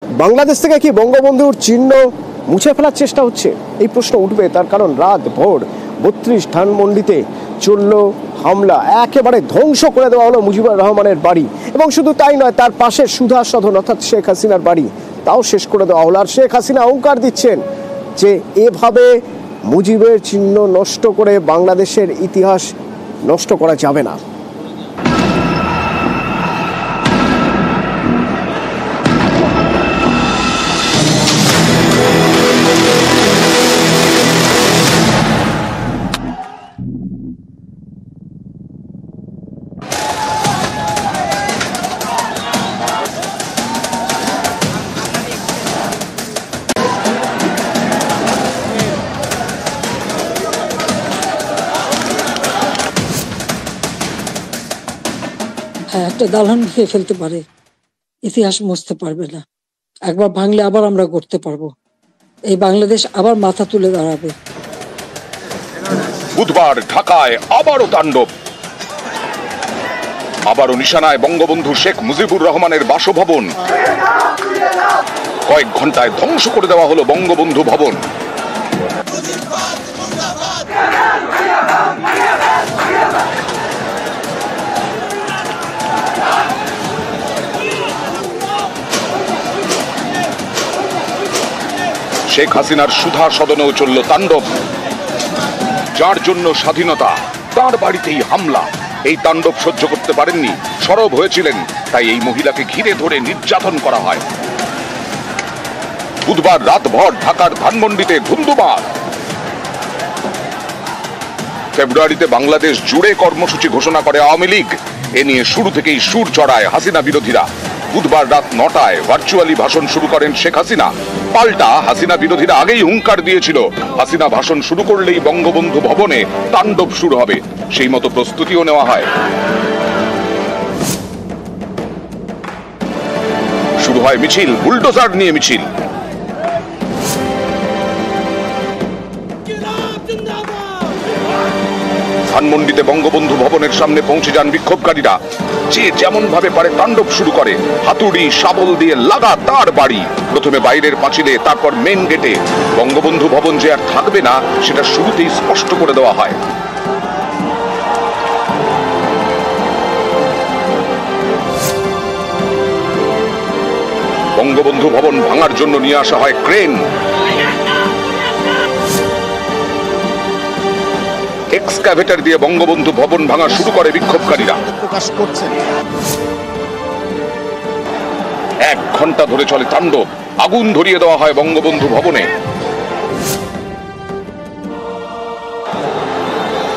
বাংলাদেশ থেকে কি বঙ্গবন্ধুর চিহ্ন মুছে ফেলার চেষ্টা হচ্ছে? এই প্রশ্ন উঠবে, তার কারণ রাত ভোর 32 ধানমন্ডিতে চলল হামলা। একেবারে ধ্বংস করে দেওয়া হলো মুজিবুর রহমানের বাড়ি, এবং শুধু তাই নয়, তার পাশে সুধা সদন অর্থাৎ শেখ হাসিনার বাড়ি, তাও শেষ করে দেওয়া হলো। আর শেখ হাসিনা অহংকার দিচ্ছেন যে এভাবে মুজিবের চিহ্ন নষ্ট করে বাংলাদেশের ইতিহাস নষ্ট করা যাবে না। হ্যাঁ, একটা দালান ভেঙে ফেলতে পারে, ইতিহাস মুছতে পারবে না। একবার ভাঙলে আবার আমরা গড়তে পারবো। এই বাংলাদেশ আবার মাথা তুলে দাঁড়াবে। বুধবার ঢাকায় আবারও তাণ্ডব, আবারও নিশানায় বঙ্গবন্ধু শেখ মুজিবুর রহমানের বাসভবন। কয়েক ঘন্টায় ধ্বংস করে দেওয়া হলো বঙ্গবন্ধু ভবন। শেখ হাসিনার সুধা সদনেও চলল তাণ্ডব। যার জন্য স্বাধীনতা, তার বাড়িতেই হামলা। এই তাণ্ডব সহ্য করতে পারেননি, সরব হয়েছিলেন, তাই এই মহিলাকে ঘিরে ধরে নির্যাতন করা হয়। বুধবার রাতভর ঢাকার ধানমন্ডিতে ধুন্ধুমার। ফেব্রুয়ারিতে বাংলাদেশ জুড়ে কর্মসূচি ঘোষণা করে আওয়ামী লীগ। এ নিয়ে শুরু থেকেই সুর চড়ায় হাসিনা বিরোধীরা। বুধবার রাত 9টায় ভার্চুয়ালি ভাষণ শুরু করেন শেখ হাসিনা। পাল্টা হাসিনা বিরোধীরা আগেই হুঙ্কার দিয়েছিল, হাসিনা ভাষণ শুরু করলেই বঙ্গবন্ধু ভবনে তাণ্ডব শুরু হবে। সেই মতো প্রস্তুতিও নেওয়া হয়। শুরু হয় মিছিল, বুলডোজার নিয়ে মিছিল। ধানমন্ডিতে বঙ্গবন্ধু ভবনের সামনে পৌঁছে যান বিক্ষোভকারীরা। যে যেমন ভাবে পারে তাণ্ডব শুরু করে, হাতুড়ি শাবল দিয়ে লাগাতার বাড়ি। প্রথমে বাইরের পাঁচিলে, তারপর মেন গেটে। বঙ্গবন্ধু ভবন যে আর থাকবে না সেটা শুরুতেই স্পষ্ট করে দেওয়া হয়। বঙ্গবন্ধু ভবন ভাঙার জন্য নিয়ে আসা হয় ক্রেন। এক্সকাভেটর দিয়ে বঙ্গবন্ধু ভবন ভাঙা শুরু করে বিক্ষোভকারীরা। প্রকাশ করছেন 1 ঘন্টা ধরে চলে তাণ্ডব। আগুন ধরিয়ে দেওয়া হয় বঙ্গবন্ধু ভবনে।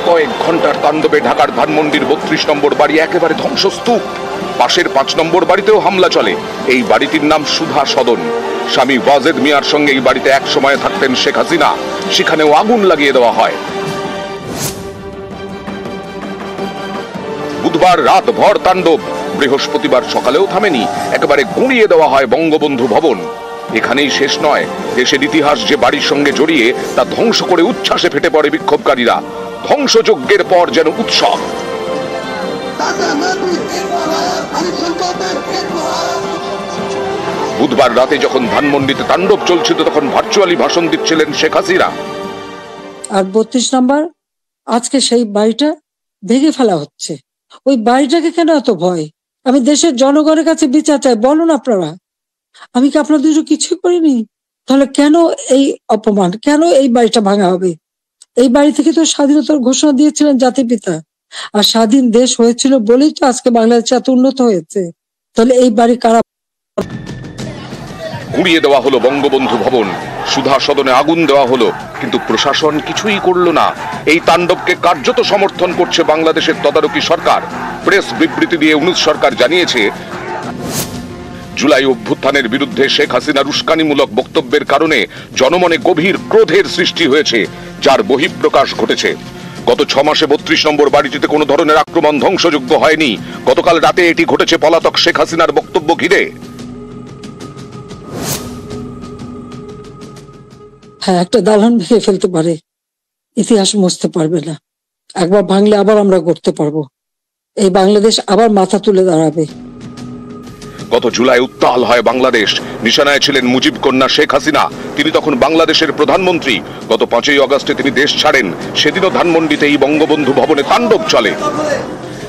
কয়েক ঘন্টার তাণ্ডবে ঢাকার ধানমন্ডির 32 নম্বর বাড়ি একেবারে ধ্বংসস্তূপ। পাশের 5 নম্বর বাড়িতেও হামলা চলে। এই বাড়িটির নাম সুধা সদন। স্বামী ওয়াজেদ মিয়ার সঙ্গে এই বাড়িতে এক সময় থাকতেন শেখ হাসিনা। সেখানেও আগুন লাগিয়ে দেওয়া হয়। বুধবার রাত ভর তাণ্ডব, বৃহস্পতিবার সকালেও থামেনি। একেবারে গুঁড়িয়ে দেওয়া হয় বঙ্গবন্ধু ভবন। এখানেই শেষ নয়, দেশের ইতিহাস যে বাড়ির সঙ্গে জড়িয়ে তা ধ্বংস করে উচ্ছ্বাসে ফেটে পড়ে বিক্ষোভকারীরা। ধ্বংসযজ্ঞের পর যেন উৎসব। বুধবার রাতে যখন ধানমন্ডিতে তাণ্ডব চলছিল, তখন ভার্চুয়ালি ভাষণ দিচ্ছিলেন শেখ হাসিনা। আর 32 নম্বর, আজকে সেই বাড়িটা ভেঙে ফেলা হচ্ছে। ওই বাড়িটাকে কেন এত ভয়? আমি দেশের জনগণের কাছে বিচার চাই, বলুন আপনারা। আমি কি আপনাদের কিছু করিনি? তাহলে কেন এই অপমান, কেন এই বাড়িটা ভাঙা হবে? এই বাড়ি থেকে তো স্বাধীনতার ঘোষণা দিয়েছিলেন জাতির পিতা, আর স্বাধীন দেশ হয়েছিল বলেই তো আজকে বাংলাদেশ এত উন্নত হয়েছে। তাহলে এই বাড়ি কারা? গুঁড়িয়ে দেওয়া হলো বঙ্গবন্ধু ভবন, সুধা সদনে আগুন দেওয়া হলো, কিন্তু প্রশাসন কিছুই করল না। এই তাণ্ডবকে কার্যত সমর্থন করছে বাংলাদেশের তদারকি সরকার। প্রেস বিবৃতি দিয়ে 19 সরকার জানিয়েছে, জুলাই অভ্যুত্থানের বিরুদ্ধে শেখ হাসিনার উস্কানিমূলক বক্তব্যের কারণে জনমনে গভীর ক্রোধের সৃষ্টি হয়েছে, যার বহিঃপ্রকাশ ঘটেছে। গত 6 মাসে 32 নম্বর বাড়িটিতে কোনো ধরনের আক্রমণ ধ্বংসযোগ্য হয়নি। গতকাল রাতে এটি ঘটেছে পলাতক শেখ হাসিনার বক্তব্য ঘিরে। হ্যাঁ, একটা দালান ভেঙে ফেলতে পারে, ইতিহাস মুছতে পারবে না। একবার ভাঙলে আবার আমরা গড়তে পারবো। এই বাংলাদেশ আবার মাথা তুলে দাঁড়াবে। গত জুলাই উত্তাল হয় বাংলাদেশ। নিশানায় ছিলেন মুজিব কন্যা শেখ হাসিনা। তিনি তখন বাংলাদেশের প্রধানমন্ত্রী। গত 5ই আগস্টে তিনি দেশ ছাড়েন। সেদিনও ধানমন্ডিতে এই বঙ্গবন্ধু ভবনে তাণ্ডব চলে।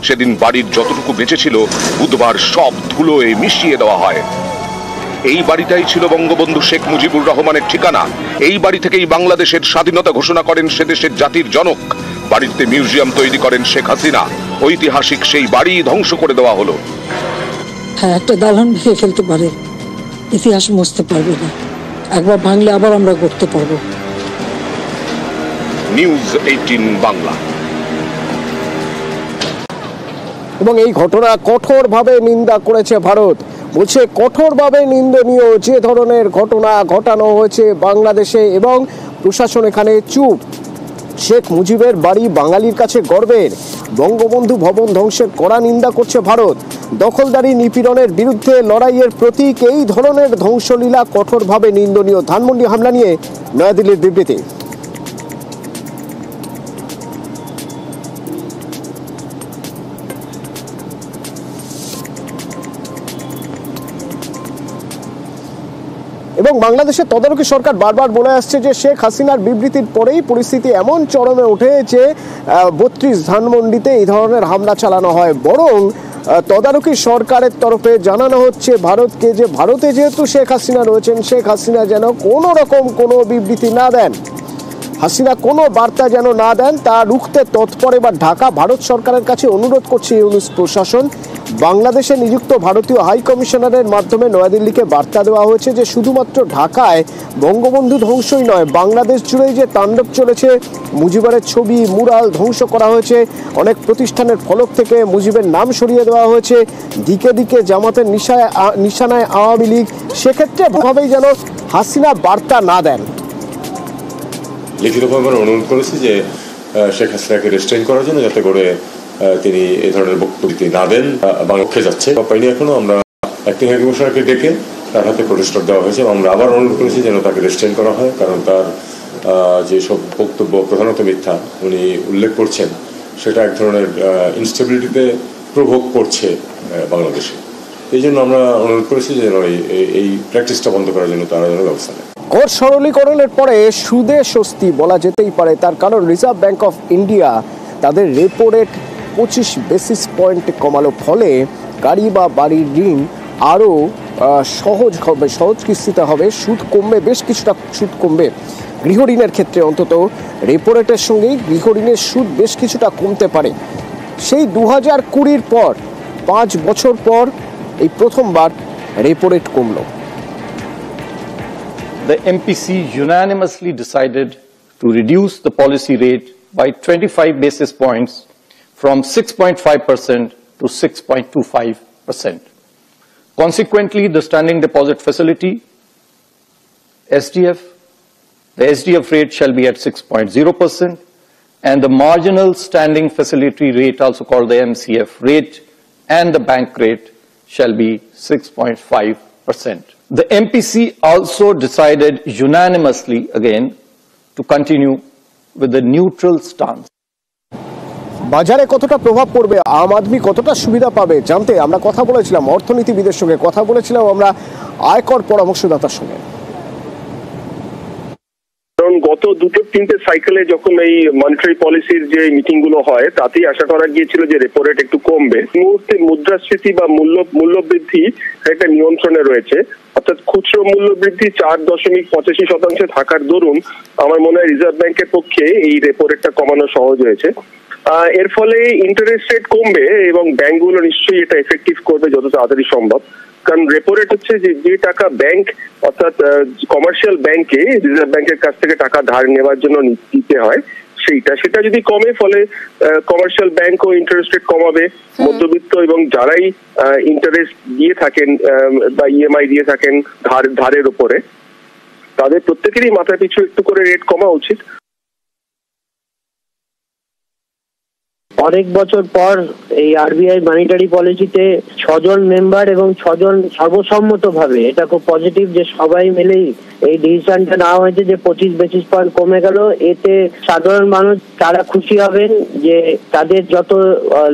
সেদিন বাড়ির যতটুকু বেঁচে ছিল বুধবার সব ধুলোয় মিশিয়ে দেওয়া হয়। এই বাড়িটাই ছিল বঙ্গবন্ধু শেখ মুজিবুর রহমানের ঠিকানা। এই বাড়ি থেকেই বাংলাদেশের স্বাধীনতা ঘোষণা করেন সে দেশের জাতির জনক। বাড়িতে মিউজিয়াম তৈরি করেন শেখ হাসিনা। ঐতিহাসিক সেই বাড়ি ধ্বংস করে দেওয়া হলো। হ্যাঁ, একটা দালান ভেঙে ফেলতে পারে, ইতিহাস মুছতে পারবে না। একবার ভাঙলে আবার আমরা করতে পারবো। নিউজ 18 বাংলা। এবং এই ঘটনা কঠোরভাবে নিন্দা করেছে ভারত। বলছে কঠোরভাবে নিন্দনীয় যে ধরনের ঘটনা ঘটানো হয়েছে বাংলাদেশে, এবং প্রশাসন এখানে চুপ। শেখ মুজিবের বাড়ি বাঙালির কাছে গর্বের। বঙ্গবন্ধু ভবন ধ্বংসের কড়া নিন্দা করছে ভারত। দখলদারি নিপীড়নের বিরুদ্ধে লড়াইয়ের প্রতীক এই ধরনের ধ্বংসলীলা কঠোরভাবে নিন্দনীয়। ধানমন্ডি হামলা নিয়ে নয়াদিল্লির বিবৃতি। এবং বাংলাদেশের তদারকি সরকার বারবার বলে আসছে যে শেখ হাসিনার বিবৃতির পরেই পরিস্থিতি এমন চরমে ওঠে যে 32 ধানমন্ডিতে এই ধরনের হামলা চালানো হয়। বরং তদারকি সরকারের তরফে জানানো হচ্ছে ভারতকে যে ভারতে যেহেতু শেখ হাসিনা রয়েছেন, শেখ হাসিনা যেন কোনো রকম কোনো বিবৃতি না দেন, হাসিনা কোনো বার্তা যেন না দেন, তা রুখতে তৎপর। এবার ঢাকা ভারত সরকারের কাছে অনুরোধ করছে ইউনূস প্রশাসন। বাংলাদেশে নিযুক্ত ভারতীয় হাই কমিশনারের মাধ্যমে নয়াদিল্লিকে বার্তা দেওয়া হয়েছে যে শুধুমাত্র ঢাকায় বঙ্গবন্ধু ধ্বংসই নয়, বাংলাদেশ জুড়েই যে তাণ্ডব চলেছে, মুজিবের ছবি মুরাল ধ্বংস করা হয়েছে, অনেক প্রতিষ্ঠানের ফলক থেকে মুজিবের নাম সরিয়ে দেওয়া হয়েছে, দিকে দিকে জামাতের নিশানায় আওয়ামী লীগ, সেক্ষেত্রে ভাবেই যেন হাসিনা বার্তা না দেন। লিখিতভাবে আমরা অনুরোধ করেছি যে শেখ হাসিনাকে রেস্ট্রেন করার জন্য, যাতে করে তিনি এই ধরনের বক্তব্য না দেন। বাংলাদেশে যাচ্ছে পাইনি এখনো। আমরা অ্যাক্টিং হাই কমিশনারকে ডেকে তার হাতে প্রোটেস্টার দেওয়া হয়েছে। আমরা আবার অনুরোধ করেছি যেন তাকে রেস্ট্রেন করা হয়, কারণ তার যে সব বক্তব্য প্রধানত মিথ্যা উনি উল্লেখ করছেন, সেটা এক ধরনের ইনস্টেবিলিটিতে প্রভোগ করছে বাংলাদেশে। এই জন্য আমরা অনুরোধ করেছি যেন এই প্র্যাকটিসটা বন্ধ করার জন্য তারা যেন ব্যবস্থা নেয়। কর সরলীকরণের পরে সুদে স্বস্তি বলা যেতেই পারে। তার কারণ রিজার্ভ ব্যাংক অফ ইন্ডিয়া তাদের রেপো রেট 25 বেসিস পয়েন্ট কমালো। ফলে গাড়ি বা বাড়ির ঋণ আরও সহজ হবে, সহজ কিস্তিতে হবে, সুদ কমবে, বেশ কিছুটা সুদ কমবে। গৃহঋণের ক্ষেত্রে অন্তত রেপো রেটের সঙ্গেই গৃহঋণের সুদ বেশ কিছুটা কমতে পারে। সেই 2020 পর 5 বছর পর এই প্রথমবার রেপো রেট কমলো। The MPC unanimously decided to reduce the policy rate by 25 basis points from 6.5% to 6.25%. Consequently, the standing deposit facility, SDF, the SDF rate shall be at 6.0%, and the marginal standing facility rate, also called the MCF rate, and the bank rate shall be 6.5%. The MPC also decided unanimously again to continue with the neutral stance. বাজারে কতটা প্রভাব পড়বে, আম আদমি কতটা সুবিধা পাবে জানতে আমরা কথা বলেছিলাম অর্থনীতিবিদের সঙ্গে, কথা বলেছিলাম আমরা আয়কর পরামর্শদাতার সঙ্গে। কারণ গত 2-3 সাইকেলে যখন এই মনিটারি পলিসির যে মিটিং গুলো হয়, তাতেই আশা করা গিয়েছিল যে রেপো রেট একটু কমবে। এই মুহূর্তে মুদ্রাস্ফীতি বা মূল্য বৃদ্ধি একটা নিয়ন্ত্রণে রয়েছে, অর্থাৎ খুচরো মূল্য বৃদ্ধি 4.85% থাকার দরুন আমার মনে হয় রিজার্ভ ব্যাংকের পক্ষে এই রেপো রেটটা কমানো সহজ হয়েছে। এর ফলে ইন্টারেস্ট রেট কমবে এবং ব্যাংকগুলো নিশ্চয়ই এটা এফেক্টিভ করবে যত তাড়াতাড়ি সম্ভব। কারণ রেপো রেট হচ্ছে যে টাকা ব্যাংক অর্থাৎ কমার্শিয়াল ব্যাংকে রিজার্ভ ব্যাংকের কাছ থেকে টাকা ধার নেওয়ার জন্য দিতে হয়, সেটা যদি কমে, ফলে কমার্শিয়াল ব্যাংকও ইন্টারেস্ট রেট কমাবে। মধ্যবিত্ত এবং যারাই ইন্টারেস্ট দিয়ে থাকেন বা ইএমআই দিয়ে থাকেন ধারের উপরে, তাদের প্রত্যেকেরই মাথা পিছু একটু করে রেট কমা উচিত। অনেক বছর পর এই আরবিআই মনিটারি পলিসিতে 6 জন মেম্বার এবং 6 জন সর্বসম্মতভাবে, এটা খুব পজিটিভ যে সবাই মিলেই এই ডিসিশনটা নেওয়া হয়েছে যে 25 বেসিস পয়েন্ট কমে গেল। এতে সাধারণ মানুষ তারা খুশি হবেন যে তাদের যত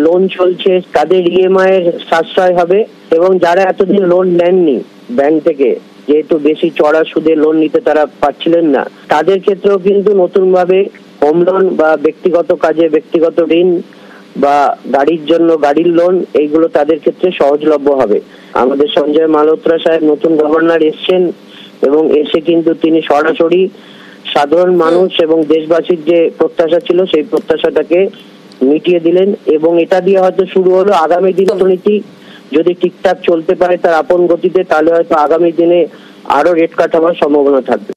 লোন চলছে তাদের ইএমআই এর সাশ্রয় হবে, এবং যারা এতদিন লোন নেননি ব্যাংক থেকে, যেহেতু বেশি চড়া সুদে লোন নিতে তারা পাচ্ছিলেন না, তাদের ক্ষেত্রেও কিন্তু নতুন ভাবে হোম লোন বা ব্যক্তিগত কাজে ব্যক্তিগত ঋণ বা গাড়ির জন্য গাড়ির লোন, এইগুলো তাদের ক্ষেত্রে সহজলভ্য হবে। আমাদের সঞ্জয় মালহোত্রা সাহেব নতুন গভর্নর এসছেন এবং এসে কিন্তু তিনি সরাসরি সাধারণ মানুষ এবং দেশবাসীর যে প্রত্যাশা ছিল সেই প্রত্যাশাটাকে মিটিয়ে দিলেন, এবং এটা দিয়ে হয়তো শুরু হলো আগামী দিন অর্থনীতি যদি ঠিকঠাক চলতে পারে তার আপন গতিতে, তাহলে হয়তো আগামী দিনে আরো রেট কাট হওয়ার সম্ভাবনা থাকবে।